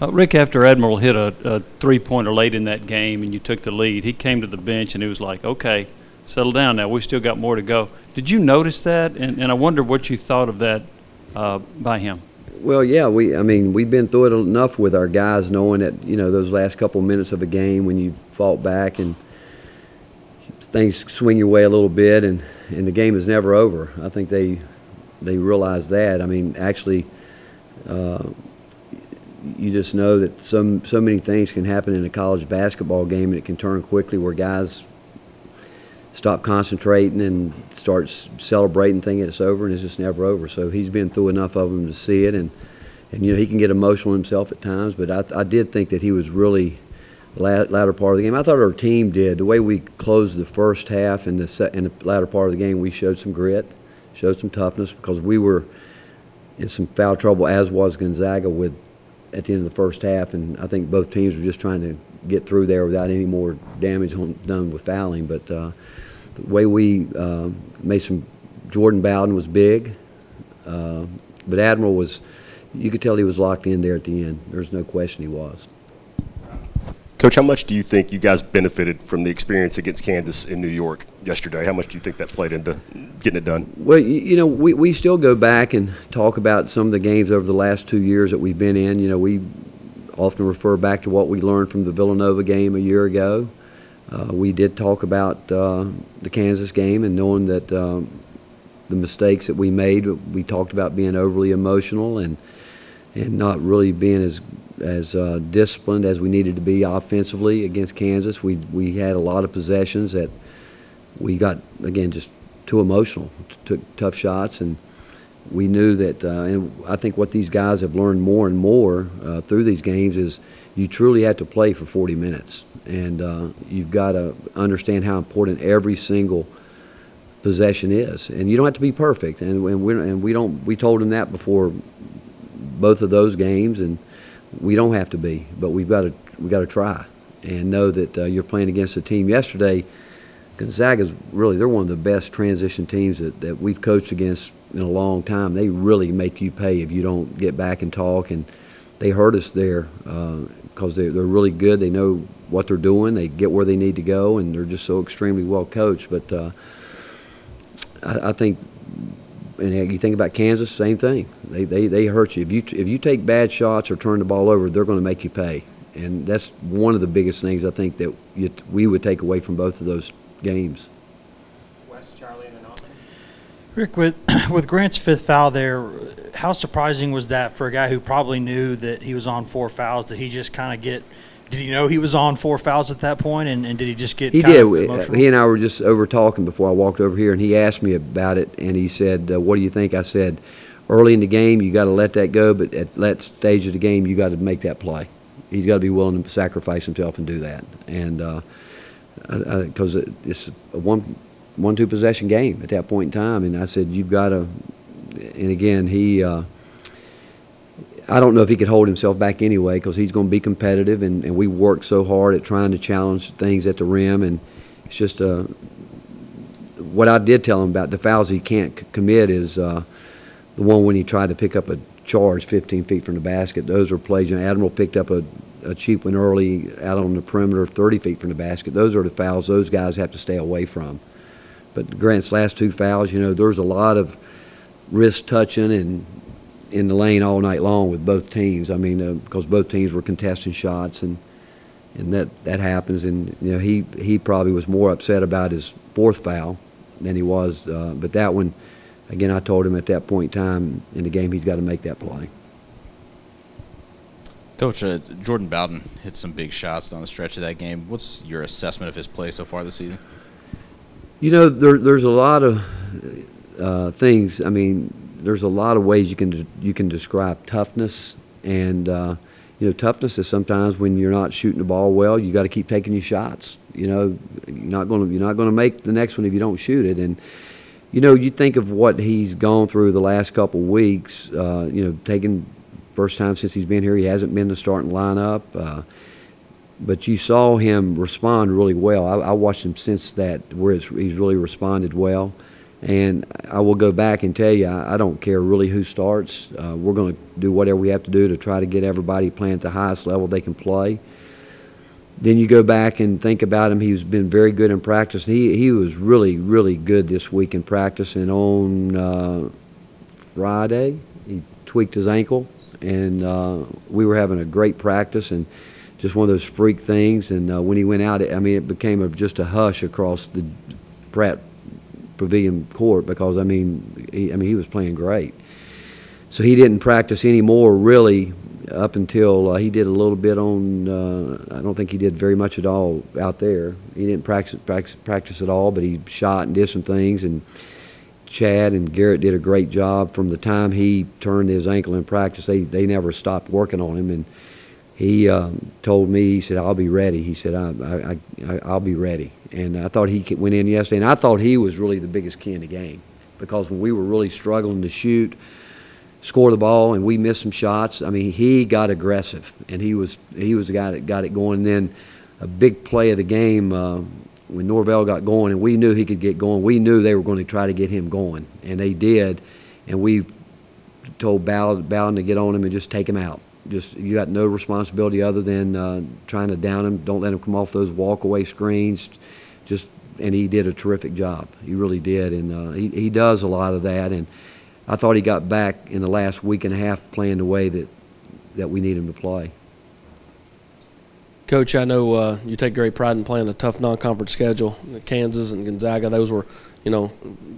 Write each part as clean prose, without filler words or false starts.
Rick, after Admiral hit a three-pointer late in that game and you took the lead, he came to the bench and he was like, okay, settle down now. We still got more to go. Did you notice that? And I wonder what you thought of that by him. Well, yeah, I mean, we've been through it enough with our guys, knowing that, you know, those last couple of minutes of a game when you fought back and things swing your way a little bit, and the game is never over. I think they realize that. I mean, actually, you just know that so many things can happen in a college basketball game, and it can turn quickly where guys stop concentrating and start celebrating, thinking it's over, and it's just never over. So he's been through enough of them to see it, and you know, he can get emotional himself at times. But I did think that he was really latter part of the game. I thought our team did. The way we closed the first half and the latter part of the game, we showed some grit, showed some toughness, because we were in some foul trouble, as was Gonzaga, at the end of the first half, and I think both teams were just trying to get through there without any more damage done with fouling. But the way we made some, Jordan Bowden was big, but Admiral was, you could tell he was locked in there at the end. There's no question he was. Coach, how much do you think you guys benefited from the experience against Kansas in New York yesterday? How much do you think that played into getting it done? Well, you know, we still go back and talk about some of the games over the last 2 years that we've been in. You know, we often refer back to what we learned from the Villanova game a year ago. We did talk about the Kansas game and knowing that the mistakes that we made. We talked about being overly emotional and not really being as disciplined as we needed to be offensively against Kansas. We had a lot of possessions that we got, again, just too emotional, took tough shots, and we knew that, and I think what these guys have learned more and more through these games is you truly have to play for 40 minutes, and you've got to understand how important every single possession is, and you don't have to be perfect, and we told them that before both of those games, and we don't have to be, but we got to try and know that you're playing against a team. Yesterday, Gonzaga's really, they're one of the best transition teams that we've coached against in a long time. They really make you pay if you don't get back and talk, and they hurt us there because they're really good. They know what they're doing. They get where they need to go, and they're just so extremely well coached. But I think, and you think about Kansas, same thing. They hurt you. If you take bad shots or turn the ball over, they're going to make you pay. And that's one of the biggest things I think that we would take away from both of those games. Wes, Charlie, and then Austin. Rick, with Grant's fifth foul there, how surprising was that for a guy who probably knew that he was on 4 fouls? Did he just kind of get – did he know he was on 4 fouls at that point, and did he just get kind of emotional? He and I were just over talking before I walked over here, and he asked me about it, and he said, what do you think? I said, early in the game, you got to let that go, but at that stage of the game, you got to make that play. He's got to be willing to sacrifice himself and do that. And because it's a one-two possession game at that point in time, and I said, you've got to, and again, I don't know if he could hold himself back anyway, because he's going to be competitive, and we work so hard at trying to challenge things at the rim, and it's just what I did tell him about the fouls he can't commit is the one when he tried to pick up a charge 15 feet from the basket. Those were plays. You know, Admiral picked up a cheap one early out on the perimeter 30 feet from the basket. Those are the fouls those guys have to stay away from. But Grant's last 2 fouls, you know, there's a lot of wrist touching and in the lane all night long with both teams. I mean, because both teams were contesting shots, and that happens. And you know, he probably was more upset about his 4th foul than he was. But that one, again, I told him at that point in time in the game he's got to make that play. Coach, Jordan Bowden hit some big shots down the stretch of that game. What's your assessment of his play so far this season? You know, there's a lot of things. I mean, there's a lot of ways you can describe toughness, and you know, toughness is sometimes when you're not shooting the ball well, you got to keep taking your shots. You know, you're not going to make the next one if you don't shoot it. And you know, you think of what he's gone through the last couple of weeks. You know, taking first time since he's been here, he hasn't been in the starting lineup. But you saw him respond really well. I watched him since that, where he's really responded well. And I will go back and tell you, I don't care really who starts. We're going to do whatever we have to do to try to get everybody playing at the highest level they can play. Then you go back and think about him. He's been very good in practice. He was really, really good this week in practice. And on Friday, he tweaked his ankle. And we were having a great practice and just one of those freak things. And when he went out, it became just a hush across the Pratt Pavilion court because, he was playing great. So he didn't practice anymore really up until he did a little bit on, I don't think he did very much at all out there. He didn't practice at all, but he shot and did some things. And Chad and Garrett did a great job from the time he turned his ankle in practice. They never stopped working on him. And he told me, he said, I'll be ready. He said, I'll be ready. And I thought he went in yesterday, and I thought he was really the biggest key in the game because when we were really struggling to shoot, score the ball, and we missed some shots, he got aggressive, and he was the guy that got it going. And then a big play of the game when Norvell got going, and we knew he could get going. We knew they were going to try to get him going, and they did. And we told Bowden to get on him and just take him out. You got no responsibility other than trying to down him. Don't let him come off those walk-away screens. And he did a terrific job. He really did, and he does a lot of that. And I thought he got back in the last week and a half playing the way that we need him to play. Coach, I know you take great pride in playing a tough non-conference schedule. Kansas and Gonzaga, those were,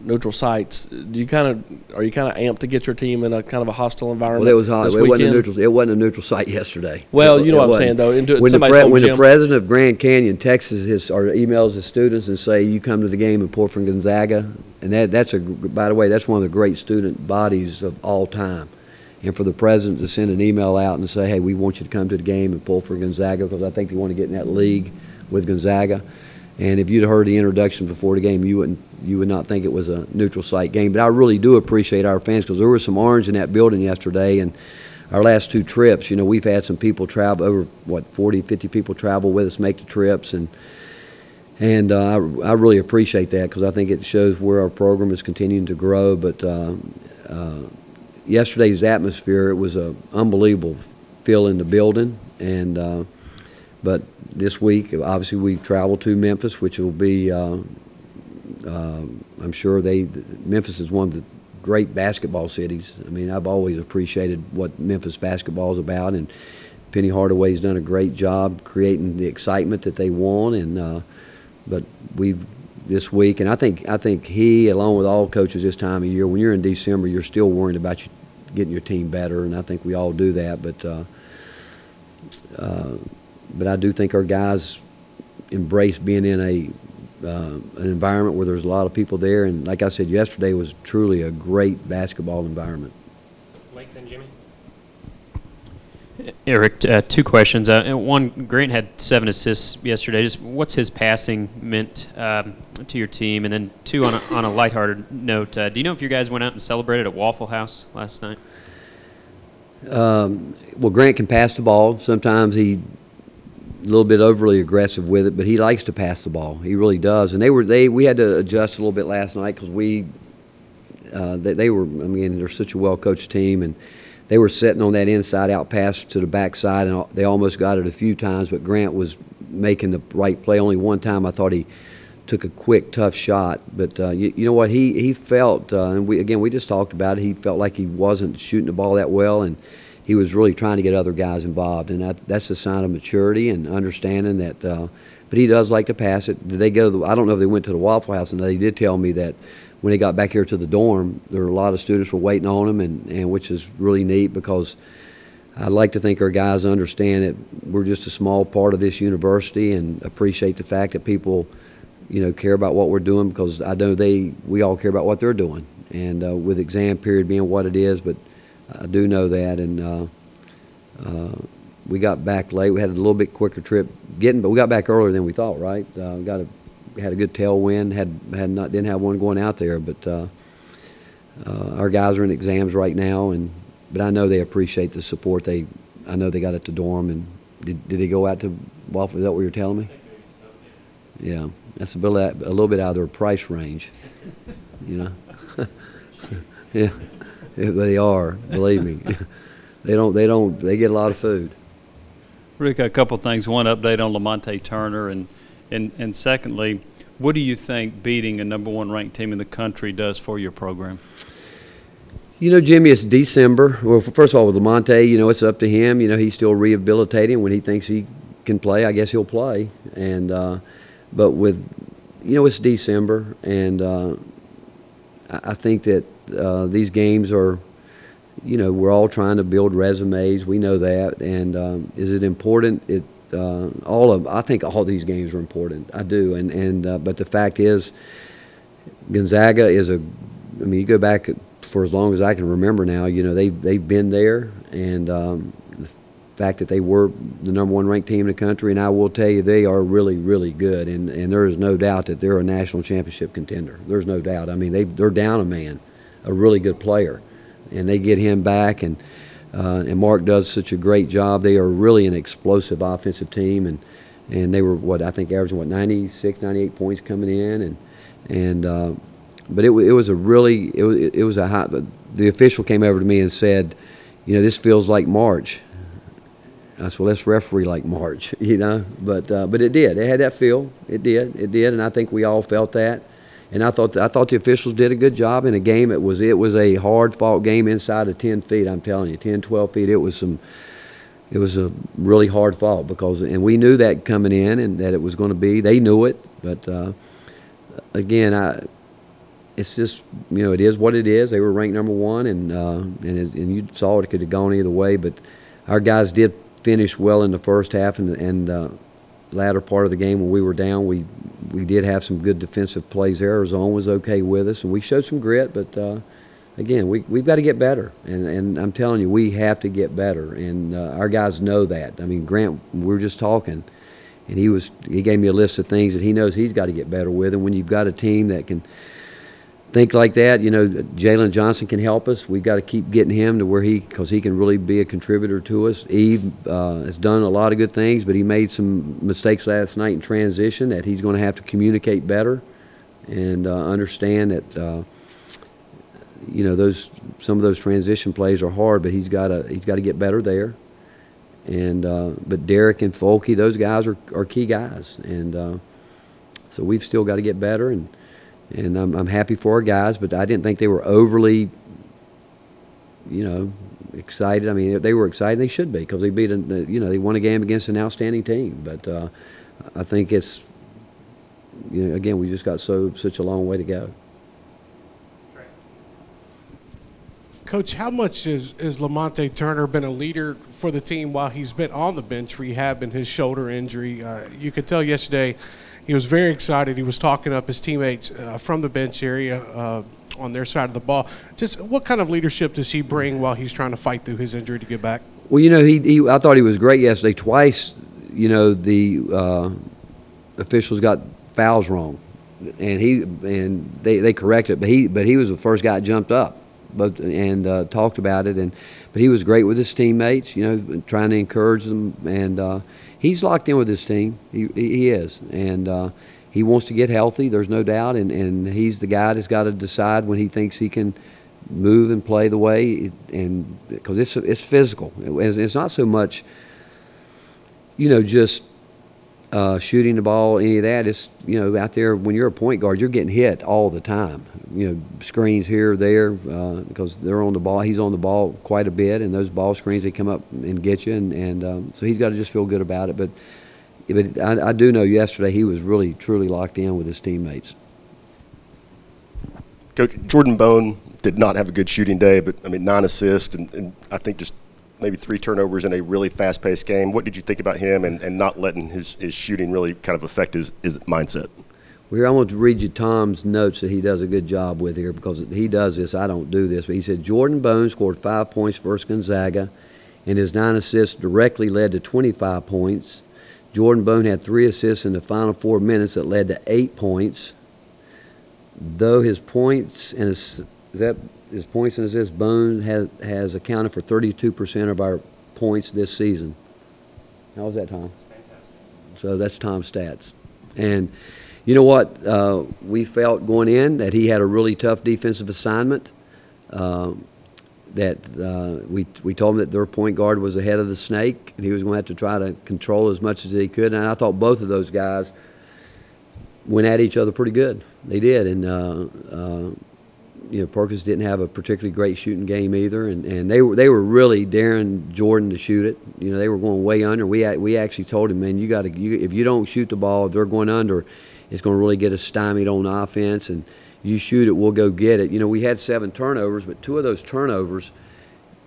neutral sites. Are you kind of amped to get your team in a kind of a hostile environment? Well, it was hot. This it weekend? wasn't a neutral site yesterday. Well, you know what I'm saying, though. When the president of Grand Canyon texts emails his students and say, you come to the game and Portland Gonzaga, and by the way, that's one of the great student bodies of all time. And for the president to send an email out and say, hey, we want you to come to the game and pull for Gonzaga because I think they want to get in that league with Gonzaga. And if you'd heard the introduction before the game, you would not think it was a neutral site game. But I really do appreciate our fans because there was some orange in that building yesterday. And our last two trips, we've had some people travel, over, 40, 50 people travel with us, make the trips. And I really appreciate that because I think it shows where our program is continuing to grow. But yesterday's atmosphere, it was an unbelievable feel in the building. And but this week, obviously, we travel to Memphis, which will be, I'm sure Memphis is one of the great basketball cities. I've always appreciated what Memphis basketball is about, and Penny Hardaway's done a great job creating the excitement that they want. And but this week, and I think he, along with all coaches this time of year, when you're in December, you're still worried about getting your team better, and I think we all do that. But I do think our guys embrace being in an environment where there's a lot of people there, and like I said yesterday, was truly a great basketball environment. Mike, then Jimmy. Eric, two questions. One, Grant had 7 assists yesterday. Just what's his passing meant to your team? And then two, on a lighthearted note, do you know if you guys went out and celebrated at Waffle House last night? Well, Grant can pass the ball. Sometimes he's a little bit overly aggressive with it, but he likes to pass the ball. He really does. And we had to adjust a little bit last night because they were. They're such a well-coached team, and they were sitting on that inside-out pass to the backside, and they almost got it a few times. But Grant was making the right play. Only one time I thought he took a quick, tough shot. But you know what? He felt, and we just talked about it. He felt like he wasn't shooting the ball that well, and he was really trying to get other guys involved, and that's a sign of maturity and understanding that. But he does like to pass it. Did they go? I don't know if they went to the Waffle House, and they did tell me that when they got back here to the dorm, there were a lot of students were waiting on them, and which is really neat because I like to think our guys understand that we're just a small part of this university and appreciate the fact that people, care about what we're doing because I know we all care about what they're doing, and with exam period being what it is, but I do know that, and we got back late. We had a little bit quicker trip but we got back earlier than we thought, right? Had a good tailwind. Didn't have one going out there, but our guys are in exams right now, but I know they appreciate the support. I know they got at the dorm, and did they go out to Waffle? Is that what you're telling me? Yeah, that's a little bit out of their price range. you know. Yeah, they are. Believe me, they get a lot of food. Rick, a couple things. One, update on Lamonta Turner, and secondly, what do you think beating a #1 ranked team in the country does for your program? You know, Jimmy, it's December. Well, first of all, with Lamonta, you know, it's up to him. You know, he's still rehabilitating. When he thinks he can play, I guess he'll play. And but with, you know, it's December, and I think that these games are, you know, we're all trying to build resumes. We know that. And is it important? I think all these games are important. I do. But the fact is, Gonzaga is I mean, you go back for as long as I can remember now, you know, they've been there, and the fact that they were the #1 ranked team in the country, and I will tell you, they are really, really good, and there is no doubt that they're a national championship contender. There's no doubt. I mean, they're down a man, a really good player, and they get him back, and Mark does such a great job. They are really an explosive offensive team, and they were, I think averaging 96, 98 points coming in, but it was a really it was a hot. The official came over to me and said, you know, this feels like March. I said, well, let's referee like March, you know. But it did. It had that feel. It did, and I think we all felt that. And I thought the officials did a good job in a game. It was a hard-fought game inside of 10 feet. I'm telling you, 10, 12 feet. It was a really hard fought and we knew that coming in, and that it was going to be. They knew it, but again, it's just, you know, it is what it is. They were ranked #1, and you saw it could have gone either way. But our guys did finish well in the first half, and latter part of the game when we were down, we did have some good defensive plays there. Our zone was okay with us, and we showed some grit. But again, we've got to get better, and I'm telling you, we have to get better, and our guys know that. I mean, Grant, we were just talking, and he gave me a list of things that he knows he's got to get better with. And when you've got a team that can think like that, you know, Jalen Johnson can help us. We've got to keep getting him to where because he can really be a contributor to us. Eve has done a lot of good things, but he made some mistakes last night in transition that he's going to have to communicate better and understand that, you know, some of those transition plays are hard, but he's got to get better there. And but Derek and Folke, those guys are key guys, and so we've still got to get better. And I'm happy for our guys, but I didn't think they were overly, you know, excited. I mean, if they were excited, they should be, because they they won a game against an outstanding team. But I think it's, you know, again, we just got such a long way to go. Coach, how much has Lamonta Turner been a leader for the team while he's been on the bench, rehabbing his shoulder injury? You could tell yesterday he was very excited. He was talking up his teammates from the bench area on their side of the ball. Just what kind of leadership does he bring while he's trying to fight through his injury to get back? Well, you know, I thought he was great yesterday. Twice, you know, the officials got fouls wrong, and they corrected it. But he was the first guy that jumped up, and talked about it. But he was great with his teammates, you know, trying to encourage them. And he's locked in with his team. He is, and he wants to get healthy. There's no doubt. And he's the guy that's got to decide when he thinks he can move and play the way, and because it's physical. It's not so much, you know, just shooting the ball, any of that. It's, you know, out there when you're a point guard, you're getting hit all the time. You know, screens here, there, because they're on the ball. He's on the ball quite a bit, and those ball screens, they come up and get you, and so he's got to just feel good about it. But I do know yesterday he was really, truly locked in with his teammates. Coach, Jordan Bone did not have a good shooting day, but, I mean, 9 assists and I think just maybe 3 turnovers in a really fast-paced game. What did you think about him and not letting his shooting really kind of affect his mindset? Well, here, I want to read you Tom's notes that he does a good job with here, because he does this. I don't do this. But he said, Jordan Bone scored 5 points versus Gonzaga, and his 9 assists directly led to 25 points. Jordan Bone had 3 assists in the final 4 minutes that led to 8 points. Though his points and his points and assists, Bone has accounted for 32% of our points this season. How was that, Tom? It's fantastic. So that's Tom's stats. And You know what? We felt going in that he had a really tough defensive assignment. We told him that their point guard was ahead of the snake, and he was going to have to try to control as much as he could. And I thought both of those guys went at each other pretty good. They did, and Perkins didn't have a particularly great shooting game either, and they were really daring Jordan to shoot it. You know, they were going way under. We actually told him, man, if you don't shoot the ball, if they're going under, it's going to really get us stymied on offense. And you shoot it, we'll go get it. You know, we had 7 turnovers, but 2 of those turnovers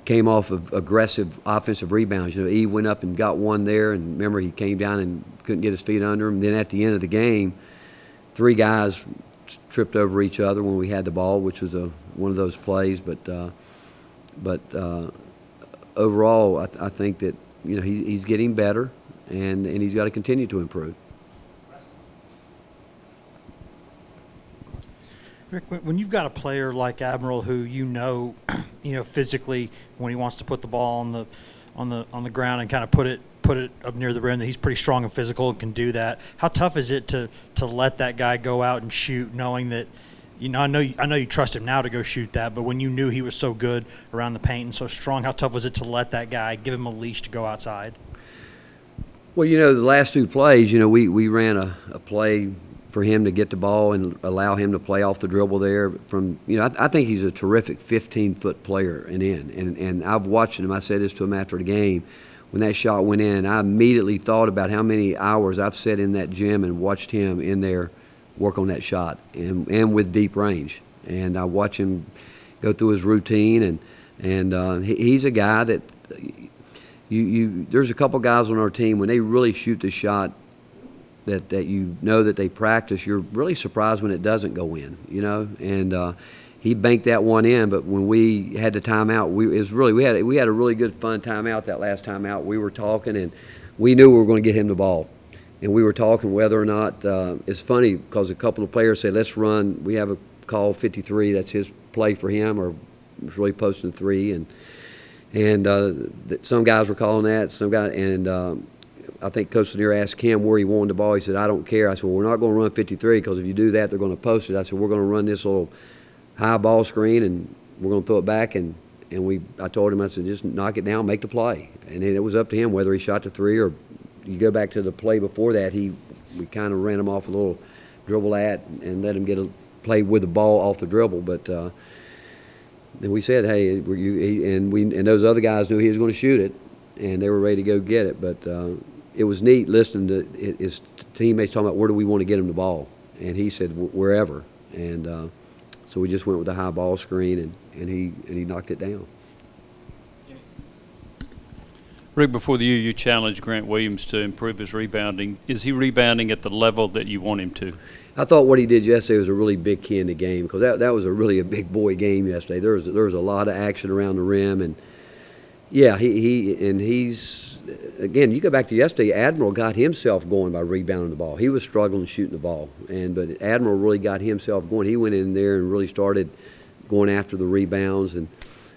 came off of aggressive offensive rebounds. You know, Eve went up and got one there, and remember he came down and couldn't get his feet under him. Then at the end of the game, 3 guys tripped over each other when we had the ball, which was one of those plays. But overall, I think that he's getting better, and he's got to continue to improve. Rick, when you've got a player like Admiral who physically when he wants to put the ball on the ground and kind of put it up near the rim, that he's pretty strong and physical and can do that. How tough is it to let that guy go out and shoot, knowing that I know you trust him now to go shoot that, but when you knew he was so good around the paint and so strong, how tough was it to let that guy, give him a leash to go outside? Well, the last 2 plays, we ran a play for him to get the ball and allow him to play off the dribble there. I think he's a terrific 15-foot player and I've watched him. I said this to him after the game. When that shot went in, I immediately thought about how many hours I've sat in that gym and watched him in there work on that shot and with deep range. And I watch him go through his routine, and he's a guy that there's a couple guys on our team, when they really shoot the shot that that they practice, you're really surprised when it doesn't go in, and he banked that one in. But when we had the timeout, we had a really good fun timeout. That last timeout, we were talking, and we knew we were going to get him the ball, and we were talking whether or not it's funny because a couple of players say, let's run. We have a call 53, that's his play for him, or was really posting 3, and some guys were calling that, some guys, and I think Coach Lanier asked him where he wanted the ball. He said, I don't care. I said, well, we're not going to run 53 because if you do that, they're going to post it. I said, we're going to run this little high ball screen, and we're going to throw it back. And I told him, I said, just knock it down, make the play. And then it was up to him whether he shot the 3 or you go back to the play before that. We kind of ran him off a little dribble and let him get a play with the ball off the dribble. But then we said, hey, and those other guys knew he was going to shoot it, and they were ready to go get it. But it was neat listening to his teammates talking about where do we want to get him the ball, and he said wherever, and so we just went with the high ball screen, and he knocked it down. Rick, before the year, you challenged Grant Williams to improve his rebounding. Is he rebounding at the level that you want him to? I thought what he did yesterday was a really big key in the game, because that was really a big boy game yesterday. There was a lot of action around the rim, and yeah, he's. Again, you go back to yesterday, Admiral got himself going by rebounding the ball. He was struggling shooting the ball, but Admiral really got himself going. He went in there and really started going after the rebounds.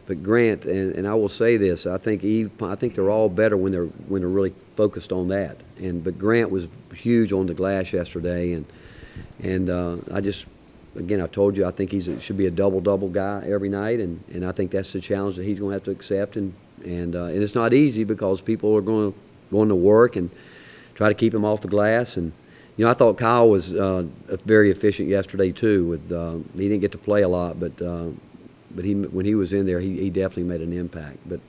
But Grant, and I will say this, I think they're all better when they're really focused on that. But Grant was huge on the glass yesterday, and I told you I think he should be a double-double guy every night, and I think that's the challenge that he's going to have to accept. And it's not easy because people are going to work and try to keep him off the glass. And I thought Kyle was very efficient yesterday too. He didn't get to play a lot, but when he was in there, he definitely made an impact. But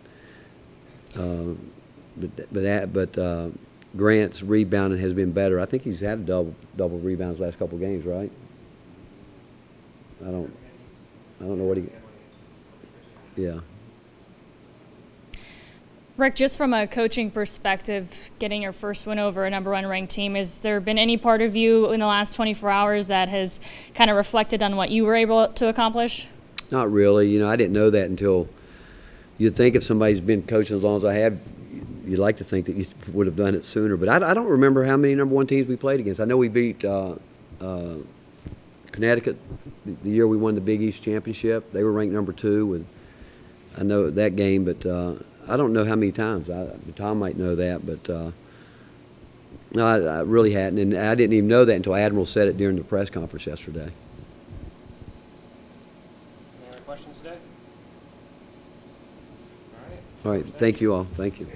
Grant's rebounding has been better. I think he's had double rebounds the last couple of games, right? I don't know what he. Yeah. Rick, just from a coaching perspective, getting your first win over a #1 ranked team, has there been any part of you in the last 24 hours that has kind of reflected on what you were able to accomplish? Not really. I didn't know that until you'd think if somebody's been coaching as long as I have, you'd like to think that you would have done it sooner. But I don't remember how many #1 teams we played against. I know we beat Connecticut the year we won the Big East Championship. They were ranked #2, and I know that game, but I don't know how many times. Tom might know that, but No, I really hadn't, and I didn't even know that until Admiral said it during the press conference yesterday. Any other questions today? All right. All right, thank you all. Thank you.